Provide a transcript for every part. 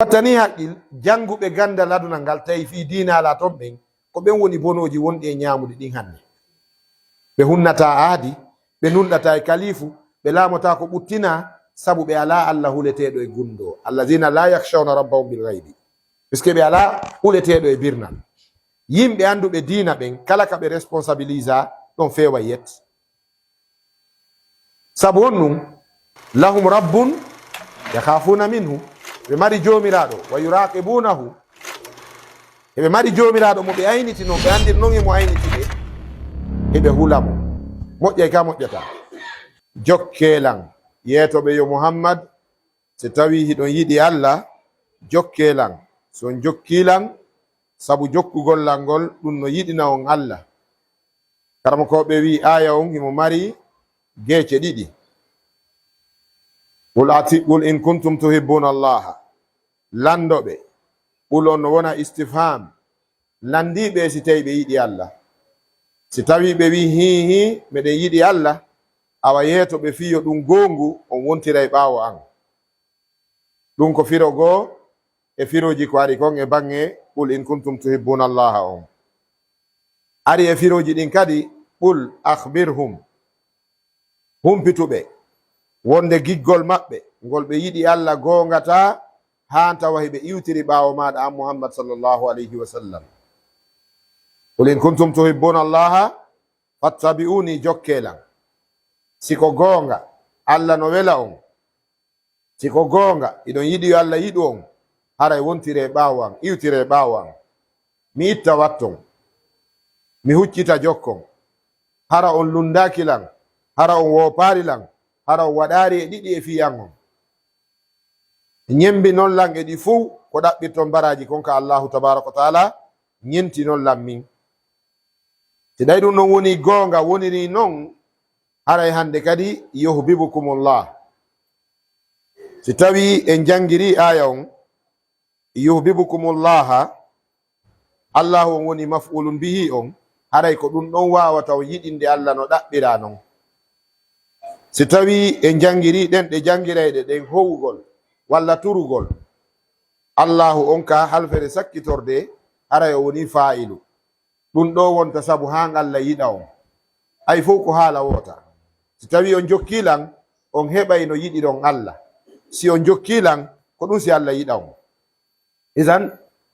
wattani haqqil janguɓe gandal aduna ngal tawi fi dinala ton ɓen ko ɓen woni bonoji wonɗi e ñamude ɗin hande. ɓe hunnata aadi, ɓe nunɗata e kalifu, ɓe laamota ko ɓuttina sabu ɓe ala allah huleteɗo e gundo, allazina la yakhshawna rabbahum bil ghaibi, puisque ɓe ala huleteɗo e birnal. yimɓe anduɓe dina ɓen kala ka ɓe responsabilisa ɗon fewa yet, sabu on ɗum lahum rabbun yakhafuna minhu, ɓe mari jomiraɗo, wa yuraqibunahu, eɓe mari jomiraɗo mo ɓe ayniti noon, ɓe andir noon emo ayniti ɓe, eɓe hulamo moƴƴay ka moƴƴata. jokkelan yeetoɓe yo muhammad, so tawi hiɗon yiɗi allah jokkelan, son jokkilan sabu jokkugollal ngol ɗum no yiɗina on allah. karama ko ɓe wi aya on himo mari geece ɗiɗi. qul in kuntum tuhibbuna allaha, landoɓe ɓul on no wona istifham, landiɓe si tawi ɓe yiɗi allah. si tawi ɓe wi hihi meɗen yiɗi allah, awa yeeto ɓe fiyo ɗum gongu on wontira e ɓaawo an. ɗum ko firo goo e firoji ko ari kon e bange qul in kuntum tuhibbuna allaha on. ari e firoji ɗin kadi qul akhbirhum, humpituɓe wonde giggol maɓɓe ngol ɓe yiɗi allah gongata ha tawa heɓe iwtiri ɓaawo maɗa an muhammad sallllahu alayhi wa sallam. qul in kuntum tuhibbuna allaha fattabi'uni, jokkelan. siko gonga allah no wela on, siko gonga iɗon yiɗi yo allah yiɗu on, haray wontire ɓaawo an, iwtire ɓaawo an. mi itta watton, mi huccita jokkon, hara on lundakilan, hara on woparilan, hara on waɗari e ɗiɗi e fiyan on. ñembi non lan e ɗi fuu ko ɗaɓɓirton baraji konka allahu tabaraka wa taala ñenti non lan min. si ɗay ɗum non woni gonga woniri non, haray hande kadi yuhbibukumullah. si tawi en jangiri aya on yuhbibukumullaha, allahu on woni maf'ulun bihi on, haray ko ɗum ɗon wawata o yiɗinde allah no ɗaɓɓira non. si tawi en jangiri ɗen ɗe jangirayɗe ɗen howugol walla turugol, allahu on ka halfere sakkitorde, haray o woni fa'ilu. ɗum ɗo wonta sabu ha allah yiɗa on, ay fof ko haala wota. si tawi on jokkilan on heɓay no yiɗiɗon allah, si on jokkilan ko ɗum si allah yiɗa on. isan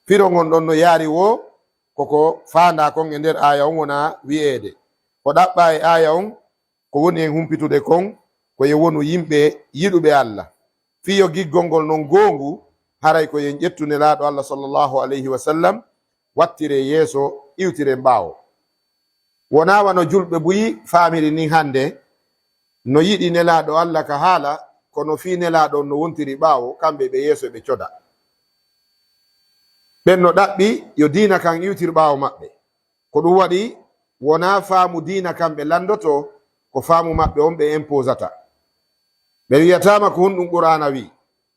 firogon ɗon no yaari wo koko fanda kon e nder aya on wona wi'ede ko ɗaɓɓa e aya on ko woni en humpitude kon koye wonu yimɓe yiɗuɓe allah. fiyo giggol ngol non gongu, haray ko yen ƴettu nelaɗo allah sallllahu alayhi wa sallam wattire yeeso, iwtire mbaawo. wona wano julɓe buyi famiri ni hande no yiɗi nelaɗo allah ka haala, kono fi nelaɗo no wontiri ɓaawo, kamɓe ɓe yeeso ɓe coda. ɓen no ɗaɓɓi yo diina kan iwtir ɓaawo maɓɓe, ko ɗum waɗi wona faamu diina kamɓe landoto, ko faamu maɓɓe on ɓe imposata. ɓe wiyatama ko honɗum qur'ana wi,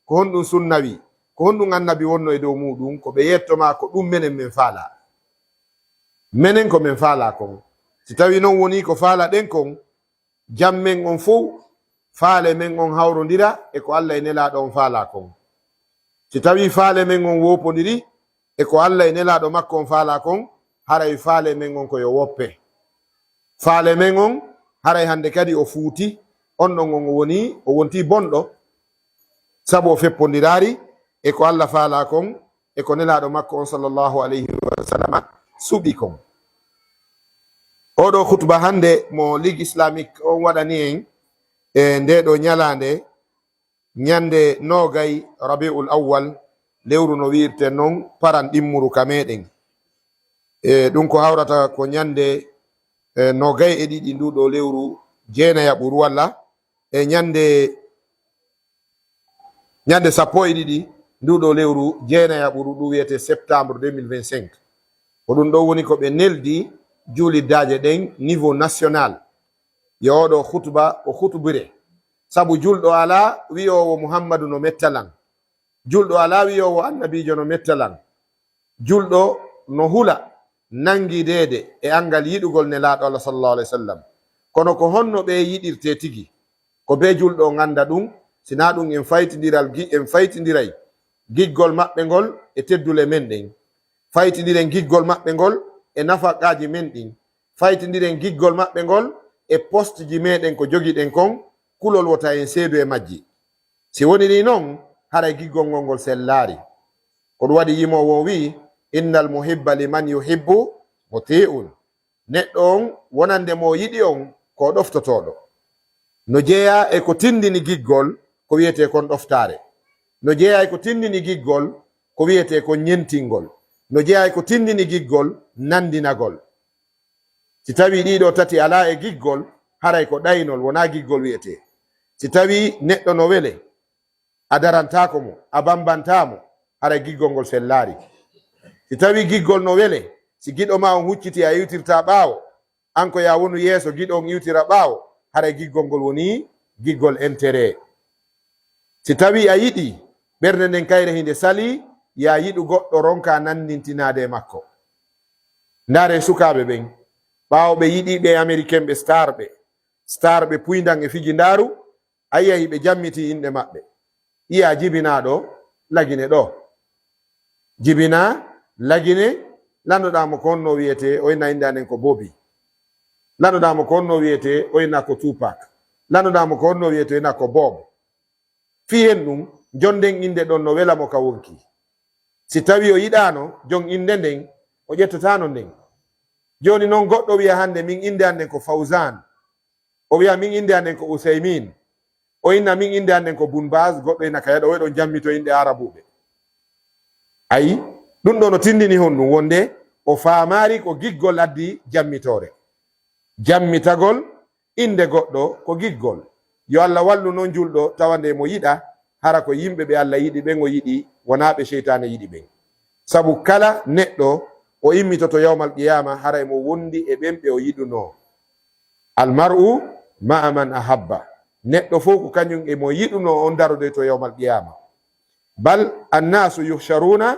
ko honɗum sunna wi, ko honɗum annabi wonno e dow muɗum, ko ɓe yettoma ko ɗum menen min faala, menen ko min faala kon. si tawi noon woni ko faala ɗen kon, jammen on fof faale men on hawrodira e ko allah e nelaɗo on faala kon. si tawi faale men on wopodiri e ko allah e nelaɗo makko on faala kon, haray faale men on koyo woppe. faale men on haray hande kadi o fuuti, on ɗon on o wonti bonɗo, sabu o feppodirari e ko allah faala kon e ko nelaɗo makko on sallllahu alayhi wa sallam suɓi kon. oɗo khutba hande mo ligue islamique on waɗani en e ndeɗo ñalande ñande nogay rabiul awwal, lewru no wirten noon paran ɗimmuru ka meɗen. e ɗum ko hawrata ko ñande nogay e ɗiɗi nduɗo lewru jeenayaɓuru, walla e ñande sappo e ɗiɗi nduɗo lewru jeenayaɓuru, ɗum wiyete septembre 2025. ko ɗum ɗo woni ko ɓe neldi juuliddaje ɗen niveau national. yo oɗo khutba o khutbire, sabu julɗo ala wiyowo muhammadu no mettalan, julɗo ala wiyowo annabijo no mettalan, julɗo no hula nangi dede e angal yiɗugol nelaɗo allah sallallahu alaihi wasallam. kono ko honno ɓe yiɗirte tigi, ko be julɗo ganda ɗum, sina ɗum en faytidiray giggol maɓɓe ngol e teddule men ɗen, faytidiren giggol maɓɓe ngol e nafaqaji men ɗin, faytidiren giggol maɓɓe ngol e poste ji meɗen ko jogiɗen kon, kulol wota en seedu e majji. si woni ni noon haray giggol ngol ngol sellaari. ko ɗum waɗi yimowo wi innal muhibba liman yuhibbu muti'un. neɗɗo on wonande mo yiɗi on ko ɗoftotoɗo. no jeeya e ko tindini giggol ko wiyete kon ɗoftare, no jeeya e ko tindini giggol ko wiyete kon ñentingol, no jeeya e ko tindini giggol nandinagol. si tawi ɗiɗo tati ala e giggol haray ko ɗaynol wona giggol wiyete. si tawi neɗɗo no wele a darantako mo, a bambantamo, haray giggol ngol sellaari. si tawi giggol no wele, si giɗo ma on hucciti a iwtirta ɓaawo, an ko ya wonu yeeso giɗo on iwtira ɓaawo, haray giggol ngol woni giggol intérêt. si tawi a yiɗi ɓernde nden kayre hinde sali, ya yiɗu goɗɗo ronka nandintinade makko. ndaare sukaɓe ɓen ɓaawo ɓe yiɗiɓe américain ɓe star ɓe puydan e fiji ndaaru, ayiyahi ɓe jammiti inɗe maɓɓe. iya jibinaɗo lagine ɗo, jibina lagine, landoɗamo ko honno wiyete oyna inde anen ko Bobi, landoɗamo ko honno wiyete oyna ko Tupac, landoɗamo ko honno wiyete oyna ko Bob. fi hen ɗum jonden inde ɗon no welamo ka wonki. si tawi o yiɗano jon inde nden o ƴettatano nden. joni noon goɗɗo wiya hande min inde anden ko Fawzan, o wiya min inde anden ko Usaymin, o inna min inde anden ko Bunbas, goɗɗo ina kayaɗo oɗon jammito inde arabuɓe. ayi ɗum ɗo no tindini hon ɗum wonde o faamari ko giggol addi jammitore. jammitagol inde goɗɗo ko giggol. yo Allah wallu noon julɗo tawande mo yiɗa hara ko yimɓe ɓe Allah yiɗi ɓen o yiɗi, wona ɓe cheytane yiɗi ɓen. sabu kala neɗɗo o immitoto yawmal qiyama haray mo wondi e ɓen ɓe o yiɗuno. almar'u ma'a man ahabba. neɗɗo fof ko kañum e mo yiɗuno on darode to yawmal qiyama. bal annasu yuhsharuna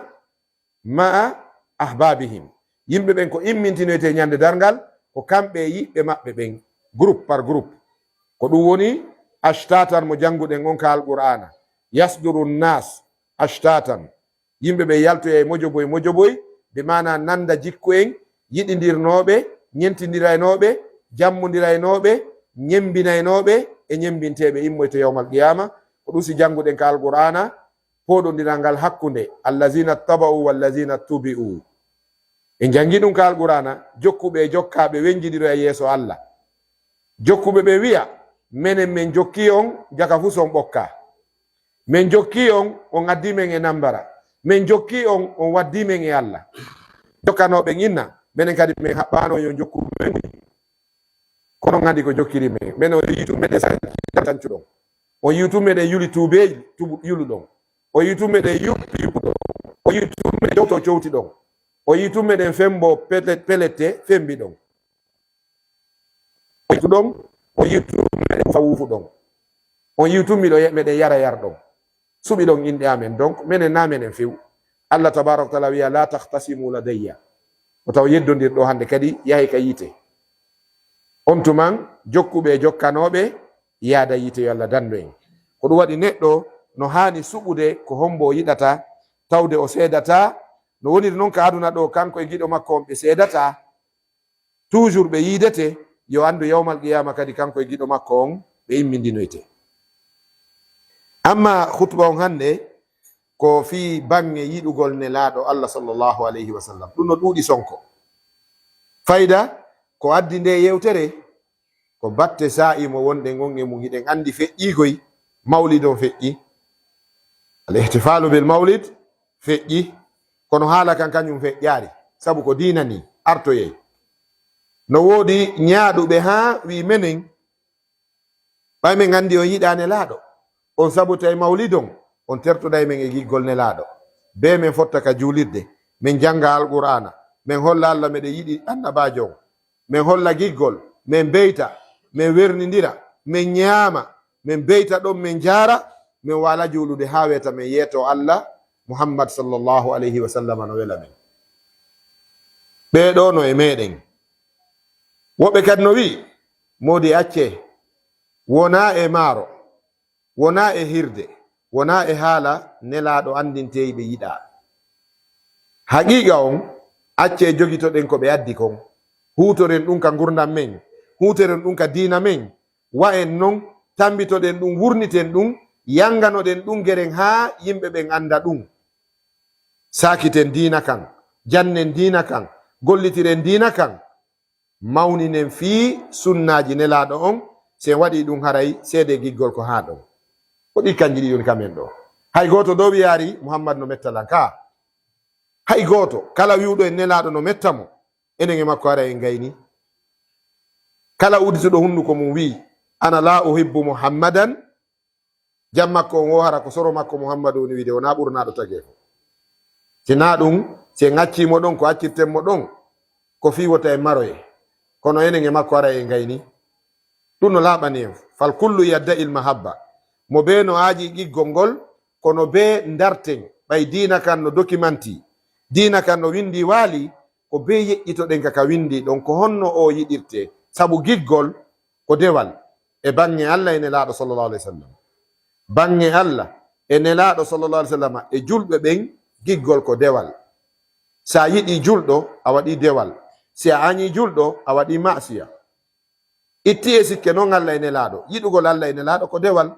ma'a ahbabihim. yimɓe ɓen ko immintinoyte ñande dargal ko kamɓe yiɓɓe maɓɓe ɓen, groupe par groupe. ko ɗum woni ashtatan mo janguɗen on ka alqur'ana. yasduru nnas ashtatan. yimɓe ɓe yaltoya e mojoboy ɓe mana nanda jikku en, yiɗidirnoɓe, ñentidiraynoɓe, jammodiraynoɓe, ñembinaynoɓe e ñembinteɓe immoyto yawmal qiyama. ko ɗum si janguɗen ka alqur'ana poɗodiral ngal hakkunde allazina taba'u wallazina tubi'u. e jangi ɗum ka alqur'ana jokkuɓe e jokkaɓe wenjidiro e yeeso Allah. jokkuɓe ɓe wiya menen min jokki on jaka fu son ɓokka, min jokki on addimen e nambara, min jokki on waddimen e Allah. jokkanoɓen inna minen kadi min haɓɓano yo jokku men, kono gandi ko jokkiri men. men o yitu meɗen sancuɗon, o yitu meɗen yuli tuubeji yulu ɗon, o yitu meɗen yuɓɓi ɗon, o yitu meɗen jowto cowti ɗon, o yitu meɗen fembo pelette fembi ɗon, o yitu ɗon, o yitu meɗen fawufu ɗon, on yitu meɗen yara yar ɗon. suɓi ɗon inɗe amen. donc minen na menen few. Allah tabaraka wa taala wiya la tahtasimu ladayya, o taw yeddodirɗo hande kadi yahi ka yite. on tuman jokkuɓe jokkanoɓe yaada yite yo Allah dandu en. ko ɗum waɗi neɗɗo no hani suɓude ko hombo yiɗata tawde o seedata. no woniri noon ka aduna ɗo kanko e giɗo makko on ɓe seedata, toujours ɓe yidete, yo andu yawmal qiyama kadi kanko e giɗo makko on ɓe immindinoyte. amma khutba on hande ko fi bange yiɗugol nelaɗo Allah sallllahu alayhi wa sallam. ɗum no ɗuuɗi sonko. fayda ko addi nde yewtere ko batte sa'i mo wonɗen on e mum. hiɗen andi feƴƴigoy mawlid on feƴƴi, al ihtifalu bil mawlid feƴƴi, kono haala kan kañum feƴƴaari, sabu ko diina ni artoyey. no woodi ñaaɗuɓe ha wi menen ɓay men andi on yiɗa nelaɗo on, sabu tawi mawlid on tertoɗay men e giggol nelaɗo. be men fotta ka juulirde, min janga alqur'ana, min holla Allah meɗen yiɗi annabajo on, min holla giggol, min beyta, min wernidira, min ñaama, min beyta ɗon, min jaara, min wala juulude ha weta min yeeto Allah Muhammad sallllahu alayhi wa sallam no wela men. ɓeɗo no e meɗen. woɓɓe kadi no wi modi acce wona e maaro, wona e hirde, wona e haala nelaɗo andinteyi ɓe yiɗa. Haqiqa on acce jogitoɗen ko ɓe addi kon, hutoren ɗum ka gurdam men, hutoren ɗum ka dina men, wa'en non tambitoɗen ɗum, wurniten ɗum, yanganoɗen ɗum geren ha yimɓe ɓen anda ɗum. Sakiten dina kan, jannen dina kan, gollitiren dina kan, mawninen fi sunnaji nelaɗo on. Se waɗi ɗum haray seede giggol ko ha ɗon. Ko ɗi kanji ɗi yoni kamen ɗo. Hay goto dow wiyaari Muhammad no mettalan ka. Hay goto kala wiwɗo en nelaɗo no metta mo, enen e makko ara en gayni. Kala udituɗo hunduko mum wi ana la uhibbu Muhammadan, jam makko on wo hara ko soro makko Muhammadu woni wiide wona ɓurnaɗo tagefo. Sina ɗum se ŋaccimo ɗon ko accirtenmo ɗon ko fiwota e maroye, kono enen e makko ara en gayni. ɗum no laaɓani en fal kullu yadda il mahabba, mo be no aaji ƴiggol ngol, kono be darten ɓay dina kan no documanti, dina kan no windi waali, ko be yeƴƴitoɗen kaka windi ɗon ko honno o yiɗirte. Sabu giggol ko dewal e bange Allah e nelaaɗo sallallahu alaihi wasallam, bange Allah e nelaaɗo sallallahu alaihi wasallam e julɓe ɓen, giggol ko dewal. Sa yiɗi julɗo a waɗi dewal, si a añi julɗo a waɗi masiya. Itti e sikke noon Allah e nelaaɗo, yiɗugol Allah e nelaaɗo ko dewal.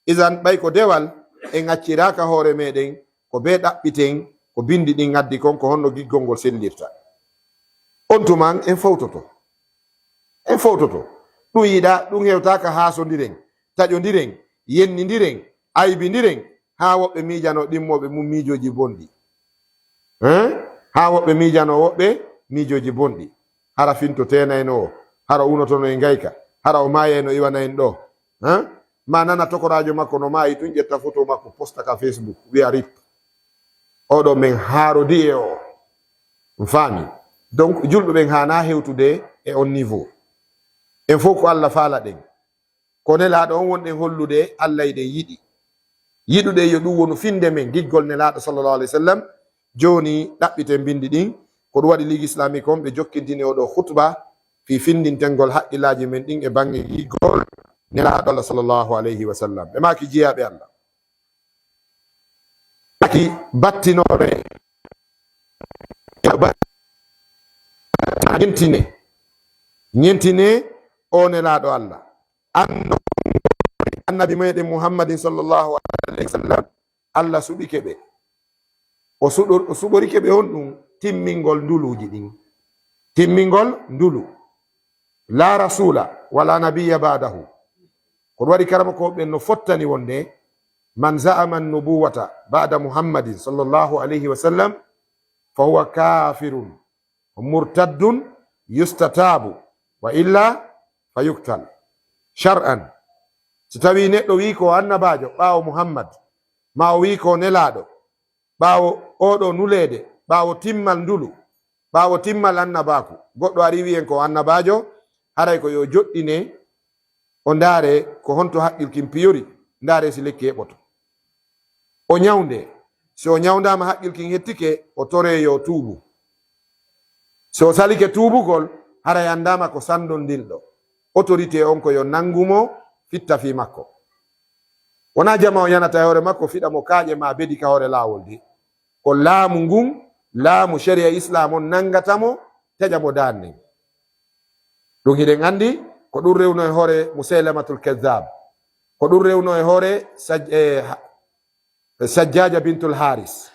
Isan ɓay ko dewal en acciraka hoore meɗen ko be ɗaɓɓiten ko bindi ɗin addi kon, ko honno giggol ngol sellirta. On tuman en fawtoto, en fawtoto. Ɗum yiɗa ɗum hewtaka haasodiren, taƴodiren, yennidiren, aybidiren, ha woɓɓe miijano ɗimmoɓe mum miijoji bonɗi, ha woɓɓe miijano woɓɓe miijoji bonɗi. Hara finto tenayno o, hara unotono e gayka, hara o mayayno iwana en ɗo. Ma nana tokorajo makko no maayi tun ƴetta photo makko posta ka Facebook wiya rip. Oɗo men haarodi e o, faami. Donc julɓe ɓen hana hewtude e on niveau. En fof ko Allah faala ɗen, ko nelaɗo on wonɗen hollude Allah eɗen yiɗi. Yiɗude yo ɗum wonu finde men, giggol nelaɗo sallallahu alaihi wasallam. Joni ɗaɓɓiten bindi ɗin ko ɗum waɗi ligue islamique on ɓe jokkintini oɗo khutba fi findintengol haqqillaji men ɗin e bange giggol nelaɗo Allah sallallahu alaihi wasallam. Ɓe maki jiyaɓe Allah, maki battinore, ñentine o nelaɗo Allah. Annabi meɗen Muhammadin sallallahu alaihi wasallam, Allah suɓike ɓe, o suɓorike ɓe on ɗum timmingol nduluji ɗin, timmingol ndulu. La rasula wala nabiya ba'dahu. ko ɗum waɗi karama ko ɓen no fottani wonde man za'ama nubuwata ba'da Muhammadin sallallahu alaihi wasallam fa huwa kafirun murtaddun yustatabu wa illa fa yuktal shar'an. So tawi neɗɗo wi ko annabajo ɓaawo Muhammad, ma o wi ko nelaɗo ɓaawo oɗo nulede, ɓaawo timmal ndulu, ɓaawo timmal annabaku, goɗɗo ari wi'en ko annabajo, haray ko yo joɗɗine o ndaare ko honto haqqilkin piyori, ndaare si lekki heɓoto, o ñawnde. So o ñawndama haqqilkin hettike, o tore yo tuubu. So salike tuubugol, haray andama ko sandon ndilɗo, autorité on ko yo nangumo fitta fi makko. Wona jama o yanata hoore makko fiɗa mo kaaƴe ma bedi ka hoore laawol de, ko laamu ngun, laamu sharia islam on nangatamo taƴa mo danne. ɗum hiɗen andi ko ɗum rewno e hoore Musailamatul Kazzab, ko ɗum rewno e hoore Sajjaja bintul Haris.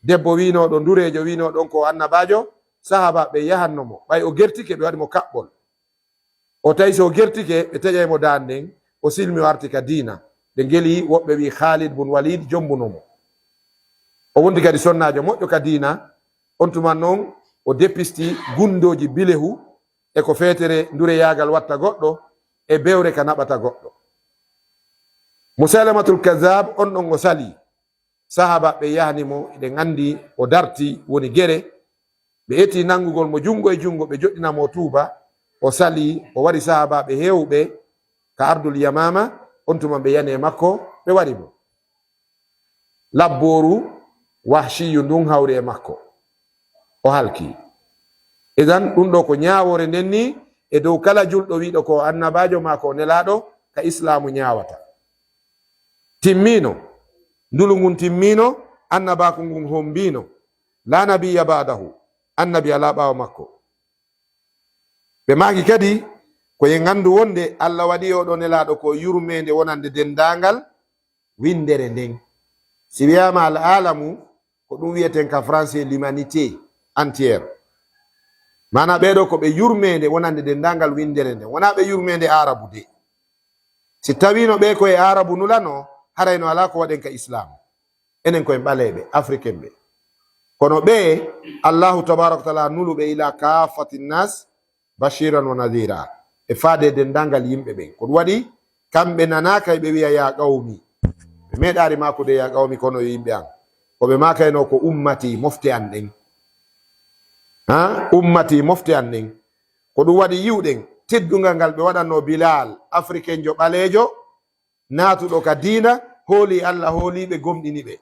Debbo winoɗo ndurejo winoɗon ko annabajo, sahaba ɓe yahannomo, ɓay o gertike ɓe waɗi mo kaɓɓol. O tawi so gertike ɓe taƴaymo danden, o silmi o arti ka diina. ɓe ngeli woɓɓe wi Khalid bun Walid jombunomo, o wondi kadi sonnajo moƴƴo ka diina. On tuman noon o depisti gundoji bilehu e ko feetere ndure yagal watta goɗɗo e bewre ka naɓata goɗɗo. Musailamatul Kazzab on ɗon o sali, sahaba ɓe yahanimo, eɗen andi o darti woni gere, ɓe eti nangugol mo jungo e jungo, ɓe joɗɗinamo tuuba, o sali, o wari sahaba ɓe hewɓe ka ardul Yamama. On tuma ɓe yani e makko, ɓe wari mo labboru Wahshiyu ndun hawri e makko, o halki. Idan ɗum ɗo ko ñawore ndenni e dow kala julɗo wiɗo ko annabajo ma ko nelaɗo, ka islamu ñawata. Timmino ndulu ngun timmino annabaku ngun hombino la nabiya ba'dahu, annabi ala ɓawo makko. ɓe maki kadi koye gandu wonde Allah waɗi oɗo nelaɗo ko yurmede wonande dendagal windere nden. si wiyama al alamu ko ɗum wiyeten ka français l'humanité entiére, mana ɓeɗo ko ɓe yurmede wonande dendagal windere nden, wona ɓe yurmede arabu de. si tawino ɓe koye arabu nulano harayno ala ko waɗen ka islam, enen koyen ɓaleɓe africain ɓe. kono ɓe allahu tabaraka wa taala nuluɓe ila kafati nnas bashiran wa nadira, e faade dendagal yimɓe ɓen. ko ɗum waɗi kamɓe nanaka ɓe wiya ya qawmi, ɓe meeɗari makude ya qawmi kono yimɓe an, koɓe makayno ko ummati mofte an ɗen, ha ummati mofte an ɗen. ko ɗum waɗi yiwɗen teddungal ngal ɓe waɗanno bilal africain jo ɓalejo natuɗo ka dina, hooli Allah hooliɓe gomɗini ɓe.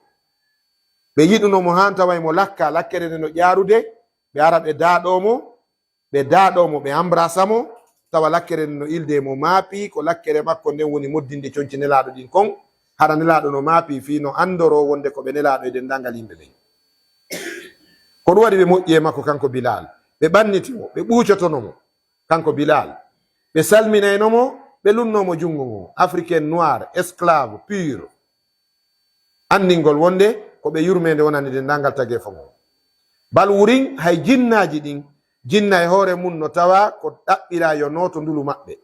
ɓe yiɗunomo han tawaymo lakka lakkere nde no ƴarude, ɓe ara ɓe daɗomo ɓe embrasamo, tawa lakkere nde no ilde mo maapi, ko lakkere makko nden woni moddinde coñci nelaɗo ɗin kon, haɗa nelaɗo no maapi fi no andoro wonde ko ɓe nelaɗo e dendagal yimɓe ɓen. ko ɗum waɗi ɓe moƴƴi e makko kanko bilal, ɓe ɓannitimo, ɓe ɓuucotonomo kanko bilal, ɓe salminaynomo, ɓe lunnomo jungo ngo. africain noir esclave pur, andingol wonde ko ɓe yurmede wonande dendagal tagge fo ngo. bal wurin hay jinnaji ɗin, jinna e hoore mum no tawa ko ɗaɓɓira yo noto ndulu maɓɓe.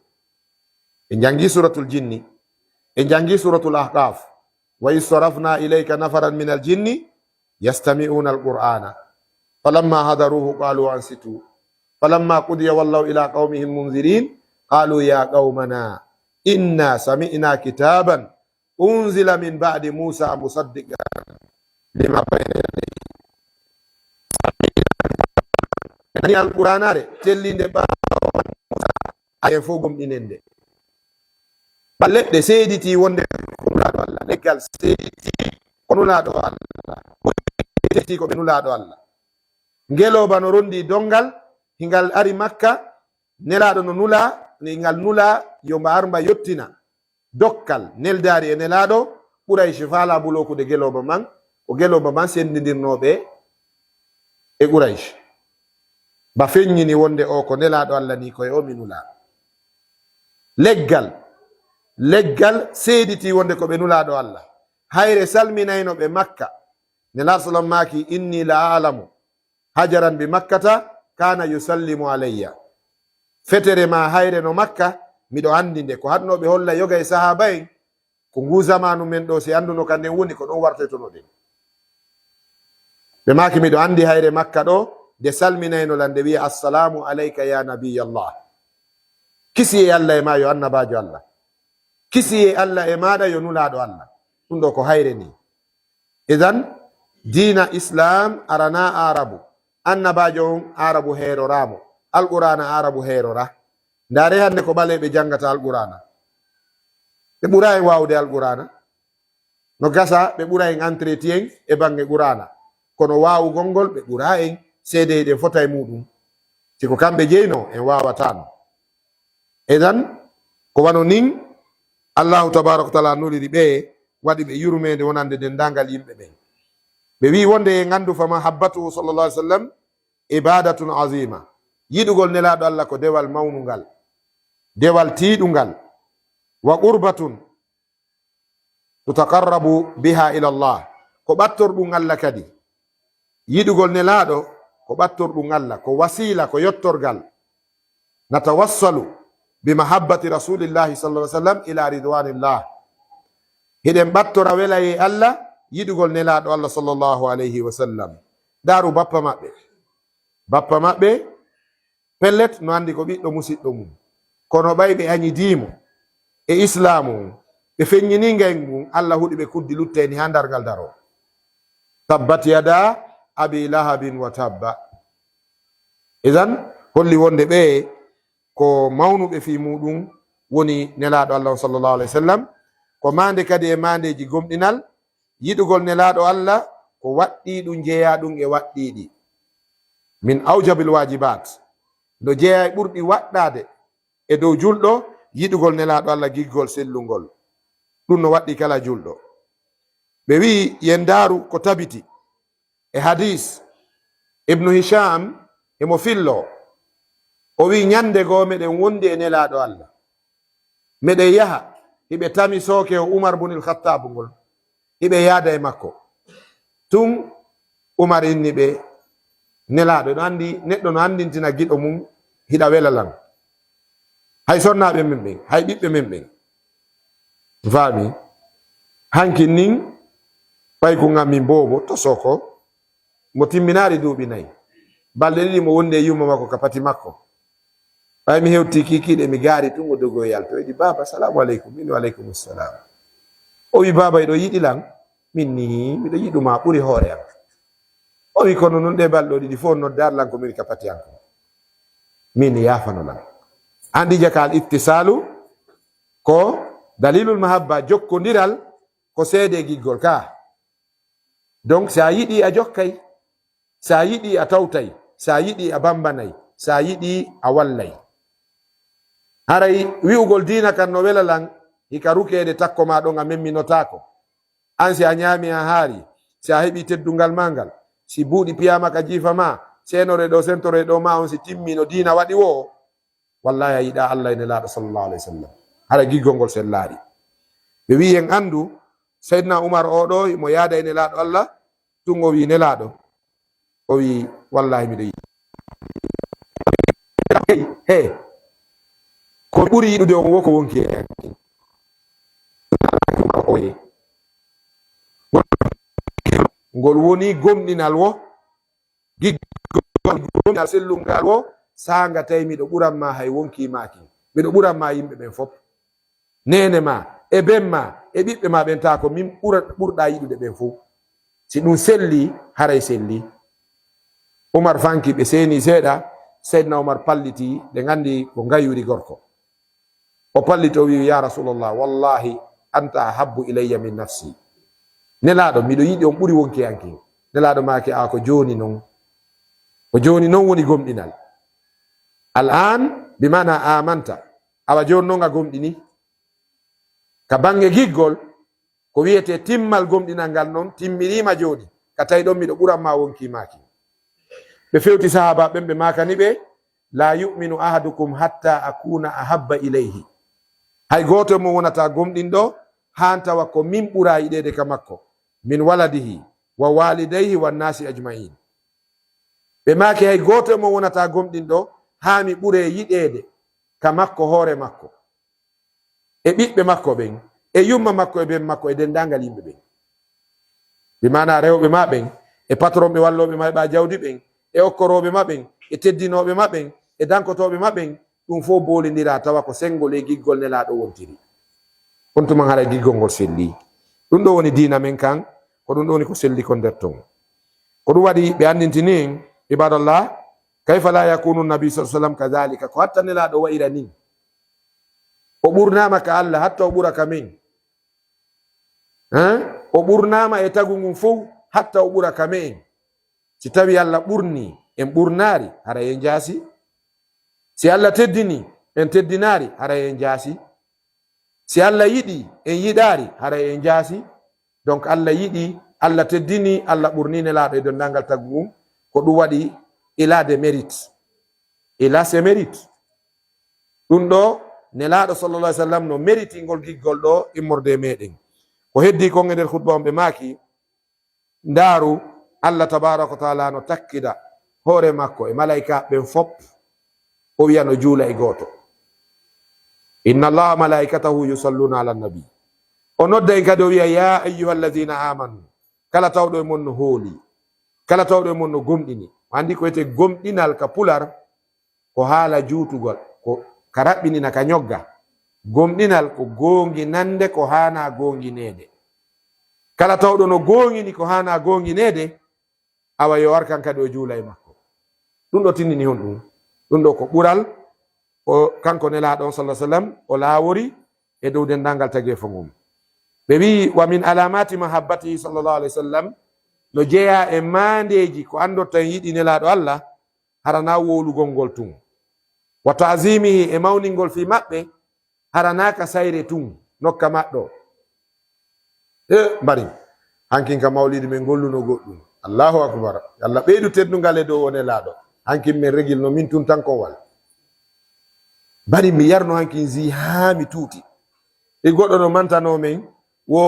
ɓe jangi suratul jinni, ɓe jangi suratul ahqaf, wa is sarafna ilayka nafaran min al jinni yastami'una alqur'ana falamma hadaruhu qalu ansitu falamma qudiya wallaw ila qaumihim munzirin qalu ya qaumana inna sami'na kitaban unzila min ba'di musa musaddiqan lima bayna yadayhi. ani alqur'anare tellinde ɓawo musa ayen fo gomɗinende. leɗɗe seediti wonde ko nulaɗo Allah, leggal seediti ko nulaɗo Allah, seediti ko ɓe nulaɗo Allah. ngeloba no rondi dongal hingal ari makka, nelaɗo no nula, ngal nula yo mbarmba yottina dokkal neldari e nelaɗo Quraysh fala bulokude geloba man, ko geloba man sendidirnoɓe e Quraysh ba feññini wonde o ko nelaɗo Allah ni koye o mi nula. leggal seediti wonde ko ɓe nulaɗo Allah, hayre salminayno ɓe makka. nelaɗo salam maki inni la alamu hajaran bi makkata kana yusallimu alayya, fetere ma hayre no makka miɗo andi nde. ko hatnoɓe holla yoga e sahaba en ko ngu zamanu men ɗo si anduno kanden woni ko ɗon wartoytono ɗen. ɓe maki miɗo andi hayre makka ɗo nde salminayno lande wiya assalamu alayka ya nabiyallah, kisi e Allah e ma yo annabajo Allah, kisi e Allah e maɗa yo nulaɗo Allah. ɗum ɗo ko hayre ni. idan dina islam arana arabu, annabajo on arabu heroramo, alqur'ana arabu herora. ndare hande ko ɓaleɓe jangata alqur'ana, ɓe ɓura en wawde alqur'ana, no gasa ɓe ɓura en entretien e bange qur'ana, kono wawugol ngol ɓe ɓura en seede ɗen fota e muɗum. siko kamɓe jeyno en wawatano. idan ko wano nin allahu tabaraka wa taala nuliri ɓe, waɗi ɓe yurmede wonande dendagal yimɓe ɓen. ɓe wi wonde e gandu fama habbatuhu sallallah alih w sallam ibadatun azima, yiɗugol nelaɗo Allah ko dewal mawnugal, dewal tiiɗugal, wa qurbatun tutaqarrabu biha ila Allah, ko ɓattorɗum Allah kadi. yiɗugol nelaɗo ko ɓattorɗum Allah, ko wasila, ko yottorgal. natawassalu bi mahabbati rasulillahi sallallahu alaihi wasallam ila ridwanillah, hiɗen ɓattora welaye Allah yiɗugol nelaɗo Allah sallallahu alaihi wasallam. daru bappa maɓɓe pellet no andi ko ɓiɗɗo musidɗo mum, kono ɓay ɓe añidimo e islamu, ɓe feññiningel mum, Allah huɗi ɓe kuddi lutteni ha dargal daro. tabbat yada abi lahabin wa tabba. idan holli wonde ɓe ko mawnuɓe fi muɗum woni nelaɗo Allah sallallahu alaihi wasallam, ko mande kadi e mandeji gomɗinal. yiɗugol nelaɗo Allah ko waɗɗi ɗum jeeya ɗum e waɗɗiɗi min aujabil wajibat, no jeeya e ɓurɗi waɗɗade e dow julɗo yiɗugol nelaɗo Allah giggol sellugol. ɗum no waɗɗi kala julɗo. ɓe wi yendaru ko tabiti e hadis ibnu hisham emo fillo o wi ñande goo meɗen wondi e nelaɗo Allah meɗen yaha hiɓe tami sooke o Umar bunil Khattab ngol hiɓe yaada e makko tun Umar inni ɓe nelaɗo no andi neɗɗo no andintina giɗo mum hiɗa welalan hay sonnaɓe men ɓen hay ɓiɓɓe men ɓen faami hankin nin ɓay ko ngam bobo to soko mo timminari duuɓi nayi balɗe ɗiɗi mo wondi e yumma makko ka pati makko ɓay mi hewti kikiɗe mi gaari tun o dogo yalto wiɗi baba salamu aleykum min wa aleykum ssalam o wi baba eɗo yiɗi lan min ni miɗo yiɗuma ɓuri hoore am o wi kono nun ɗe balɗo ɗiɗi fof noddar lan ko min ka pati an ko min yafano lan andi jakal ittisalu ko dalilul mahabba jokkodiral ko seede giggol ka donc sa yiɗi a jokkay sa yiɗi a tawtay sa yiɗi a bambanay sa yiɗi a wallay haray wi'ugol dina kan no wela lan hika rukede takko ma ɗon a memminotako an si a ñaami a haari si a heɓi teddungal ma ngal si buuɗi piyama ka jiifa ma senore ɗo sentore ɗo ma on si timmino dina waɗi wo wallahi a yiɗa Allah e nelaɗo sallallahu alaihi wasallam hara giggol ngol sellaari ɓe wi en andu Seydina Umar oɗo mo yaada e nelaɗo Allah tun o wi nelaɗo o wi wallahi miɗo yiɗi he ko ɓuri yiɗude on wo ko wonki ngol woni gomɗinal wo giggol sellungal wo sanga tawi miɗo ɓuranma hay wonkimaki miɗo ɓuranma yimɓe ɓen fof nene ma e ben ma e ɓiɓɓe ma ɓen ta ko min ɓurɗa yiɗude ɓen fof si ɗum selli haray selli Umar fanki ɓe seni seeɗa Seydina Umar palliti ɓe gandi ko gayuri gorko o palliti o wi ya Rasulullah wallahi anta habbu ilayya min nafsi nelaɗo miɗo yiɗi on ɓuri wonki yanki nelaɗo make a ko joni noon woni gomɗinal al an bimana amanta awa joni noon a gomɗini ka bange giggol ko wiyete timmal gomɗinal ngal noon timmirima joni ka tawi ɗon miɗo ɓuranma wonki maki ɓe fewti sahaba ɓen ɓe makani ɓe la yuminu ahadukum hatta akuna ahabba ilayhi hay goto mo wonata gomɗinɗo han tawa ko min ɓura yiɗede ka makko min waladihi wa walidayhi wannasi ajmain ɓe maki hay goto mo wonata gomɗinɗo ha mi ɓure yiɗede ka makko hoore makko e ɓiɓɓe makko ɓen e yumma makko e ben makko e dendagal yimɓe ɓen bimana rewɓe ma ɓen e patron ɓe walloɓe ma ɓa jawdi ɓen e okkoroɓe maɓen e teddinoɓe maɓen e dankotoɓe maɓen ɗum fof bolidira tawa ko sengol e giggol nelaɗo wontiri on tuman haɗa giggol ngol selli ɗum ɗo woni dina men kan ko ɗum ɗo woni ko selli ko nder ton ko ɗum waɗi ɓe andintini ibadallah kayfa la yakunu nabi sa sallam kadalika ko hatta nelaɗo wayira ni o ɓurnama ka Allah hatta o ɓura ka men o ɓurnama e tagu mum fof hatta o ɓura ka men si tawi Allah ɓurni en ɓurnari hara en jaasi si Allah teddini en teddinari hara en jaasi si Allah yiɗi en yiɗari hara en jaasi donc Allah yiɗi Allah teddini Allah ɓurni nelaɗo e dondalngal tagu mum ko ɗum waɗi ila de mérite ila se mérite ɗum ɗo nelaɗo sallallah alih sallam no mérite ngol giggol ɗo immorde meɗen ko heddi kon e nder khutba on ɓe maaki ndaaru Allah tabaraka wa taala no takkida hoore makko e malaika ɓen fop o wiya no juula e gooto inna allaha malaikatahu yusalluna ala nabi o nodda en kadi o wiya ya ayyuha alladina amanu kala tawɗo e mon no hooli kala tawɗo e mon no gomɗini andi ko wiyete gomɗinal ka pular ko haala juutugol ko ka raɓɓinina ka ñogga gomɗinal ko gonginande ko hana gonginede kala tawɗo no gongini ko hana gonginede awa yo war kan kadi o juula e makko ɗum ɗo tinnini hon ɗum ɗo ko ɓural o kanko nelaɗon sallah sallam o laawori e dow dendangal tagi fo mum ɓe wi wa min alamati mahabbatihi sallllahu alayhi wa sallam no jeeya e mandeji ko andotta en yiɗi nelaɗo Allah harana wowlugol ngol tun wa ta'zimihi e mawningol fi maɓɓe harana ka sayre tun nokka maɗɗo mbari hankin ka mawlidi men golluno goɗɗum. Allahu akbar. Allah ɓeydu teddungal e dow wone laaɗo. Hankin min regil no min tun tankowal bari mi yarno hankin zi ha mi tuuti e goɗɗo no mantano men wo